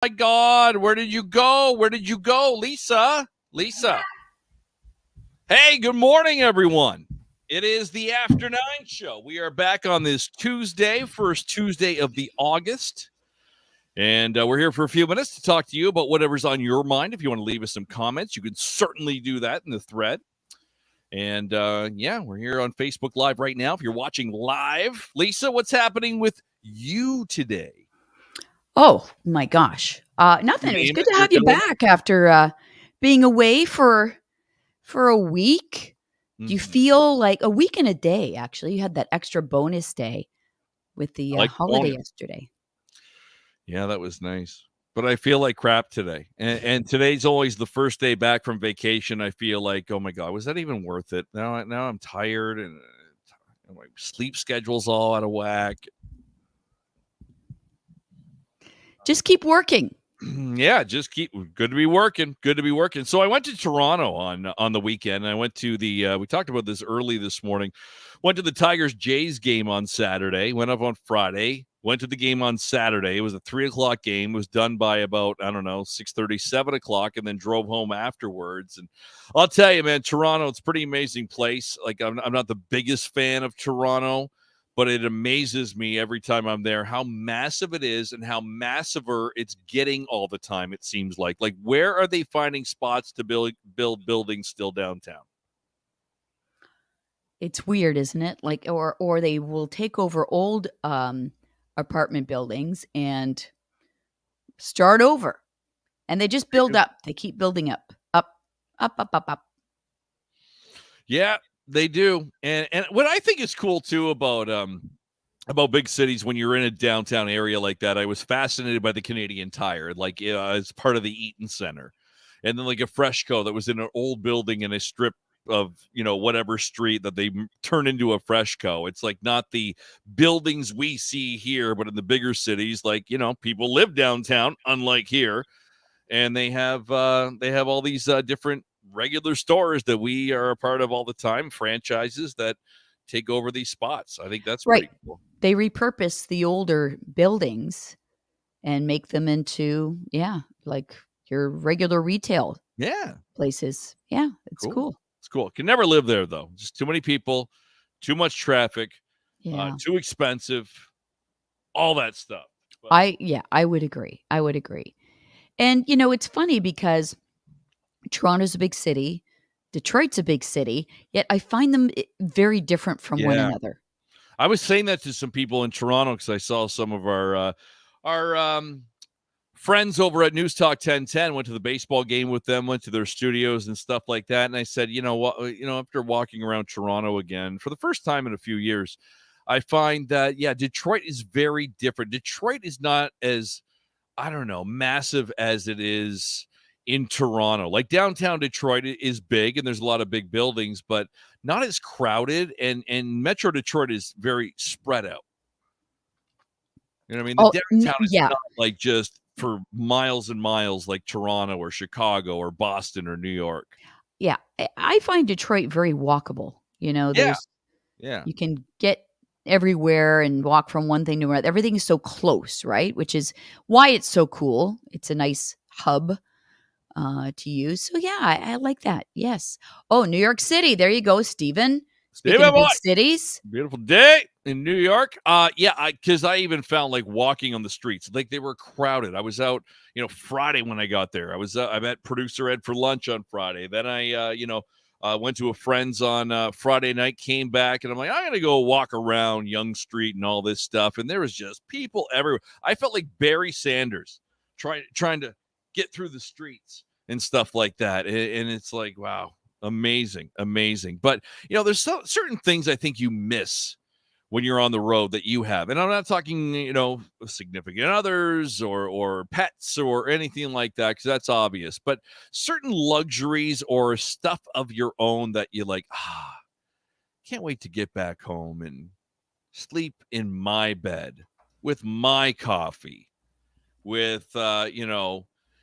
My God, where did you go? Where did you go, Lisa? Lisa. Hey, good morning, everyone. It is the After 9 show. We are back on this Tuesday, first Tuesday of the August. And we're here for a few minutes to talk to you about whatever's on your mind. If you want to leave us some comments, you can certainly do that in the thread. And we're here on Facebook Live right now. If you're watching live, Lisa, what's happening with you today? Oh my gosh. Nothing. It was good to have you back after being away for a week. Do you feel like a week and a day? Actually, you had that extra bonus day with the holiday yesterday. Yeah, that was nice. But I feel like crap today. And today's always the first day back from vacation. I feel like, oh my God, was that even worth it? Now I'm tired and my sleep schedule's all out of whack. Just keep working. Yeah, good to be working. Good to be working. So I went to Toronto on the weekend. I went to we talked about this early this morning. Went to the Tigers-Jays game on Saturday. Went up on Friday. Went to the game on Saturday. It was a 3:00 game. It was done by about, 6:30, 7 o'clock, and then drove home afterwards. And I'll tell you, man, Toronto, it's a pretty amazing place. Like, I'm not the biggest fan of Toronto, but it amazes me every time I'm there how massive it is and how massiver it's getting all the time, it seems like. Like, where are they finding spots to build buildings still downtown? It's weird, isn't it? Like, or they will take over old apartment buildings and start over. And they just build up. They keep building up. Up. Yeah, they do. And what I think is cool too about big cities, when you're in a downtown area like that, I was fascinated by the Canadian Tire, like as part of the Eaton Center. And then like a Freshco that was in an old building in a strip of, whatever street that they turn into a Freshco. It's like not the buildings we see here, but in the bigger cities, like, people live downtown, unlike here. And they have all these different regular stores that we are a part of all the time, franchises that take over these spots. I think that's right. Pretty cool. They repurpose the older buildings and make them into, like your regular retail places. Yeah, it's cool. It's cool. Can never live there, though. Just too many people, too much traffic, too expensive, all that stuff. But I would agree. And, it's funny because Toronto's a big city. Detroit's a big city, yet I find them very different from one another. I was saying that to some people in Toronto because I saw some of our friends over at News Talk 1010, went to the baseball game with them, went to their studios and stuff like that. And I said, you know what, after walking around Toronto again for the first time in a few years, I find that, Detroit is very different. Detroit is not as, massive as it is in Toronto. Like downtown Detroit is big and there's a lot of big buildings, but not as crowded. And Metro Detroit is very spread out. You know what I mean? The downtown is not like just for miles and miles like Toronto or Chicago or Boston or New York. Yeah. I find Detroit very walkable. There's, you can get everywhere and walk from one thing to another. Everything is so close, right? Which is why it's so cool. It's a nice hub to use. So I like that. Yes. Oh, New York City. There you go, Steven. Speaking of big cities. Beautiful day in New York. Because I even found like walking on the streets, like they were crowded. I was out, Friday when I got there. I met producer Ed for lunch on Friday. Then I went to a friend's on Friday night, came back, and I'm like, I'm going to go walk around Yonge Street and all this stuff. And there was just people everywhere. I felt like Barry Sanders trying to get through the streets and stuff like that. And it's like, wow, amazing. But, there's certain things I think you miss when you're on the road that you have. And I'm not talking, significant others or pets or anything like that, because that's obvious. But certain luxuries or stuff of your own that you like, can't wait to get back home and sleep in my bed with my coffee, with,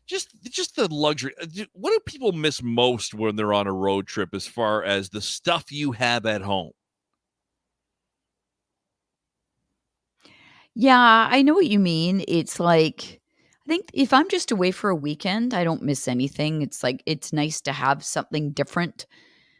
just the luxury. What do people miss most when they're on a road trip as far as the stuff you have at home? Yeah, I know what you mean. It's like, I think if I'm just away for a weekend, I don't miss anything. It's like it's nice to have something different.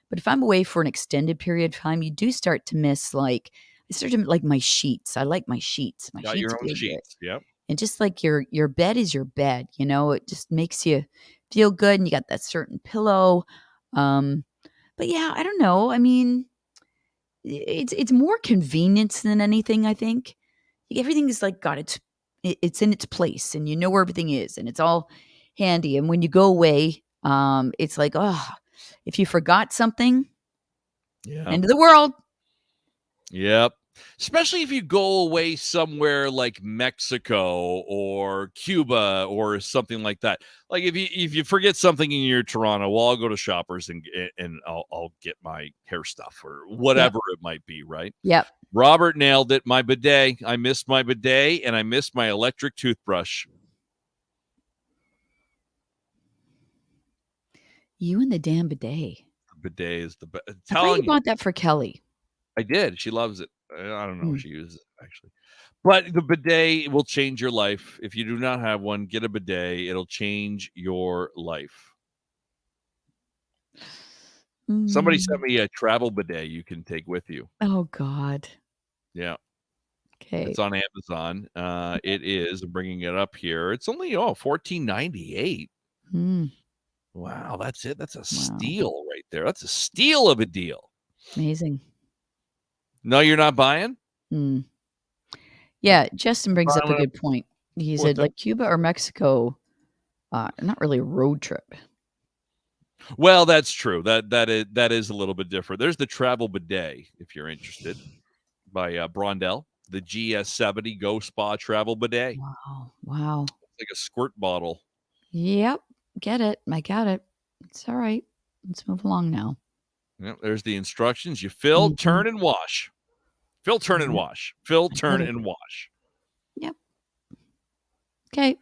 But if I'm away for an extended period of time, you do start to miss like I start to like my sheets. I like my sheets. My Got your sheets own feel good. sheets. Yep. And just like your bed is your bed, it just makes you feel good and you got that certain pillow. Um, but yeah, I don't know. I mean, it's more convenience than anything, I think. Everything is like got it's in its place and you know where everything is and it's all handy. And when you go away, it's like, oh, if you forgot something, end of the world. Yep. Especially if you go away somewhere like Mexico or Cuba or something like that. Like if you forget something in your Toronto, well, I'll go to Shoppers and I'll get my hair stuff or whatever it might be, right? Yep. Robert nailed it. My bidet. I missed my bidet and I missed my electric toothbrush. You and the damn bidet. The bidet is the best. I thought you bought that for Kelly. I did. She loves it. I don't know if she uses it, actually. But the bidet will change your life. If you do not have one, get a bidet. It'll change your life. Somebody sent me a travel bidet you can take with you. Oh, God. Yeah. Okay. It's on Amazon. It is. I'm bringing it up here. It's only, $14.98. Wow, that's it. That's a steal right there. That's a steal of a deal. Amazing. No, you're not buying? Yeah, Justin brings up a good point. He said, like Cuba or Mexico, not really a road trip. Well, that's true. That is a little bit different. There's the travel bidet, if you're interested, by Brondell, the GS70 Go Spa travel bidet. Wow. It's like a squirt bottle. Yep, get it. I got it. It's all right. Let's move along now. Yep, there's the instructions. You fill, turn, and wash. Fill, turn, and wash. Fill, turn, and wash. Yep. Okay.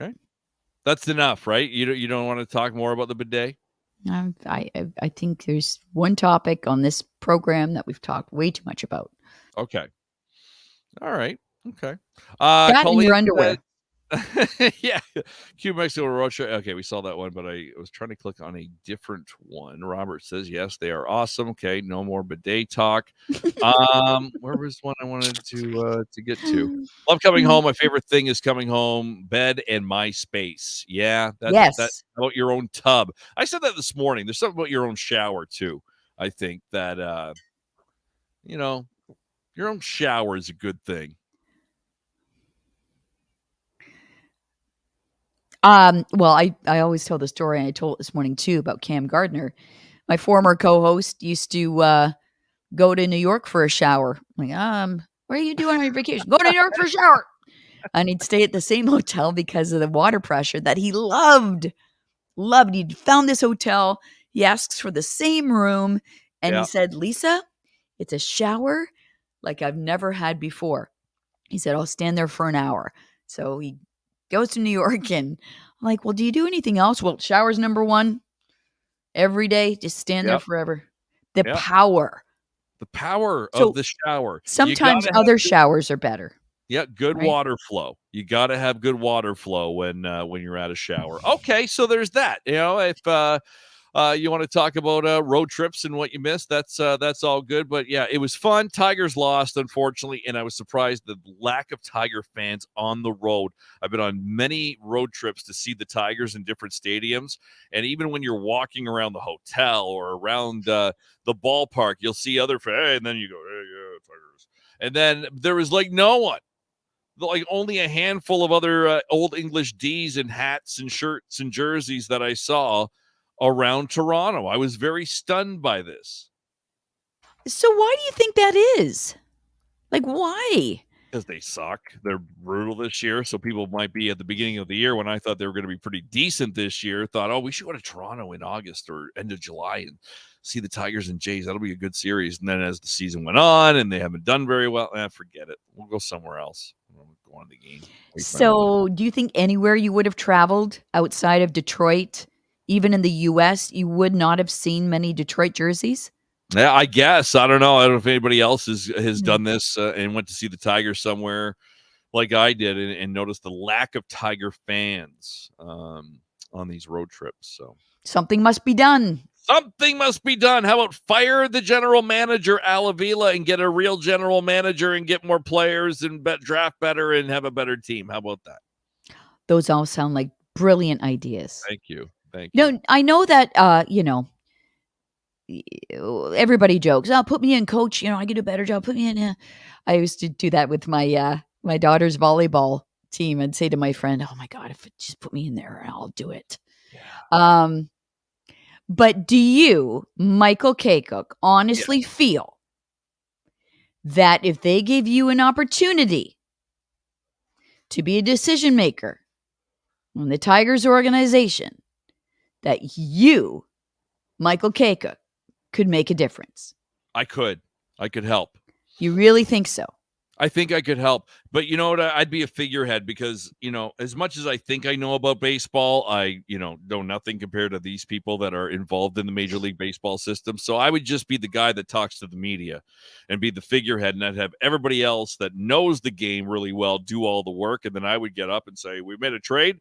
That's enough, right? You don't want to talk more about the bidet? I think there's one topic on this program that we've talked way too much about. Okay. All right. Okay. That and your underwear. Yeah. Cuba, Mexico road trip. Okay, we saw that one, but I was trying to click on a different one. Robert says, yes, they are awesome. Okay, no more bidet talk. Where was one I wanted to get to? Love coming home. My favorite thing is coming home, bed, and my space. Yeah, that's about your own tub. I said that this morning. There's something about your own shower, too. I think that, your own shower is a good thing. Well, I always tell the story, and I told it this morning too, about Cam Gardner. My former co-host used to go to New York for a shower. I'm like, what are you doing on your vacation? Go to New York for a shower. And he'd stay at the same hotel because of the water pressure that he loved. He found this hotel. He asks for the same room. And he said, Lisa, it's a shower like I've never had before. He said, I'll stand there for an hour. So he goes to New York and I'm like, well, do you do anything else? Well, shower's number one every day. Just stand there forever. The power of the shower. Sometimes other showers are better. Yeah, good water flow. You got to have good water flow when you're at a shower. Okay, so there's that. If you want to talk about road trips and what you missed, that's all good. But yeah, it was fun. Tigers lost, unfortunately, and I was surprised the lack of Tiger fans on the road. I've been on many road trips to see the Tigers in different stadiums, and even when you're walking around the hotel or around the ballpark, you'll see other fans, and then you go, hey, yeah, Tigers. And then there was like no one. Like only a handful of other old English Ds and hats and shirts and jerseys that I saw around Toronto. I was very stunned by this. So why do you think that is? Like, why? Because they suck. They're brutal this year. So people might be at the beginning of the year when I thought they were going to be pretty decent this year, thought, we should go to Toronto in August or end of July and see the Tigers and Jays. That'll be a good series. And then as the season went on and they haven't done very well, forget it. We'll go somewhere else. We'll go on the game. So do you think anywhere you would have traveled outside of Detroit, even in the U.S., you would not have seen many Detroit jerseys? Yeah, I guess. I don't know. I don't know if anybody else has done this and went to see the Tigers somewhere like I did and noticed the lack of Tiger fans on these road trips. So something must be done. Something must be done. How about fire the general manager, Al Avila, and get a real general manager and get more players and draft better and have a better team? How about that? Those all sound like brilliant ideas. Thank you. No, I know that, everybody jokes, "Oh, put me in, coach. I can do a better job. Put me in." I used to do that with my my daughter's volleyball team. I'd say to my friend, "Oh my God, if it just put me in there, I'll do it." Yeah. But do you, Michael Kakuk, honestly feel that if they gave you an opportunity to be a decision maker on the Tigers organization, that you, Michael Kakuk, could make a difference? I could help. You really think so? I think I could help. But you know what? I'd be a figurehead because, as much as I think I know about baseball, I, know nothing compared to these people that are involved in the Major League Baseball system. So I would just be the guy that talks to the media and be the figurehead, and I'd have everybody else that knows the game really well do all the work. And then I would get up and say, we made a trade.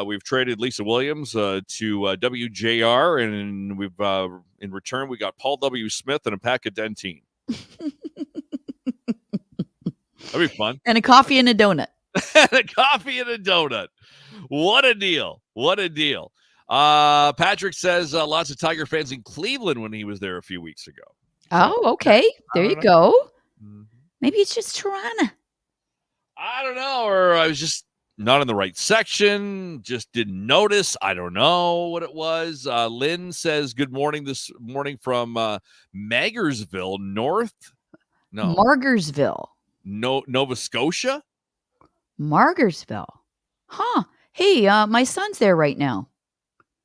We've traded Lisa Williams to WJR, and we've in return we got Paul W. Smith and a pack of Dentyne. That'd be fun. And a coffee and a donut. And a coffee and a donut. What a deal. What a deal. Patrick says lots of Tiger fans in Cleveland when he was there a few weeks ago. Oh, okay. There you go. Mm-hmm. Maybe it's just Toronto. I don't know. Or I was just not in the right section. Just didn't notice. I don't know what it was. Lynn says good morning this morning from Magersville, Margarsville. Nova Scotia? Margarsville. Huh. Hey, my son's there right now.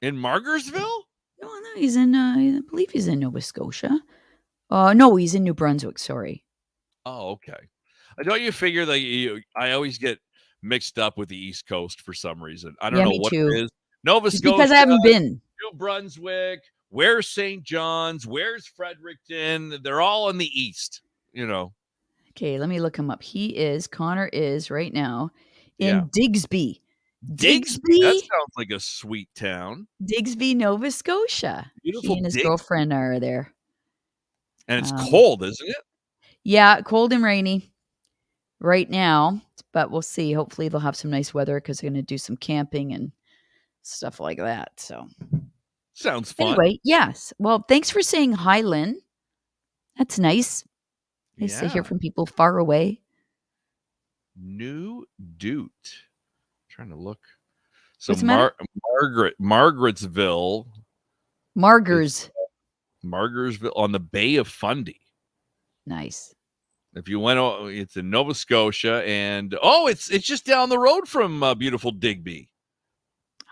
In Margarsville? No, he's in, I believe he's in Nova Scotia. No, he's in New Brunswick, sorry. Oh, okay. Don't you figure that I always get mixed up with the East Coast for some reason. I don't know what it is. Nova Scotia. Because I haven't been. New Brunswick. Where's St. John's? Where's Fredericton? They're all in the East, Okay, let me look him up. Connor is right now in Digsby. Digsby? That sounds like a sweet town. Digsby, Nova Scotia. Beautiful. He and his girlfriend are there. And it's cold, isn't it? Yeah, cold and rainy right now, but we'll see. Hopefully they'll have some nice weather because they're going to do some camping and stuff like that. So sounds fun. Anyway, yes. Well, thanks for saying hi, Lynn. That's nice. Nice to hear from people far away. New Doot. Trying to look. So Margarettsville. Margarsville on the Bay of Fundy. Nice. If you went, it's in Nova Scotia, and it's just down the road from beautiful Digby.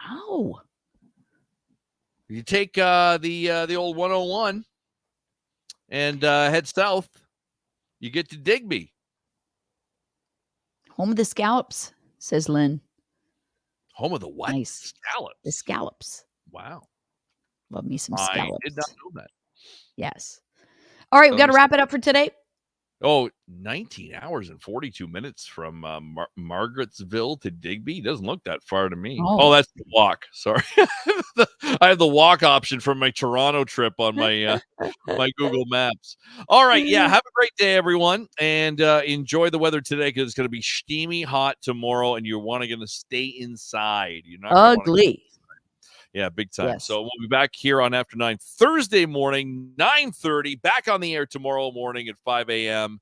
Oh. You take the old 101 and head south. You get to Digby. Home of the scallops, says Lynn. Home of the what? Nice. Scallops. The scallops. Wow. Love me some scallops. I did not know that. Yes. All right, we got to wrap it up for today. 19 hours and 42 minutes from Margarettsville to Digby. Doesn't look that far to me. Oh, that's the walk. Sorry. I have the walk option from my Toronto trip on my my Google Maps. All right. Yeah. Have a great day, everyone. And enjoy the weather today because it's going to be steamy hot tomorrow and you're going to stay inside. You're not ugly. Yeah, big time. Yes. So we'll be back here on After 9 Thursday morning, 9:30, back on the air tomorrow morning at 5 a.m.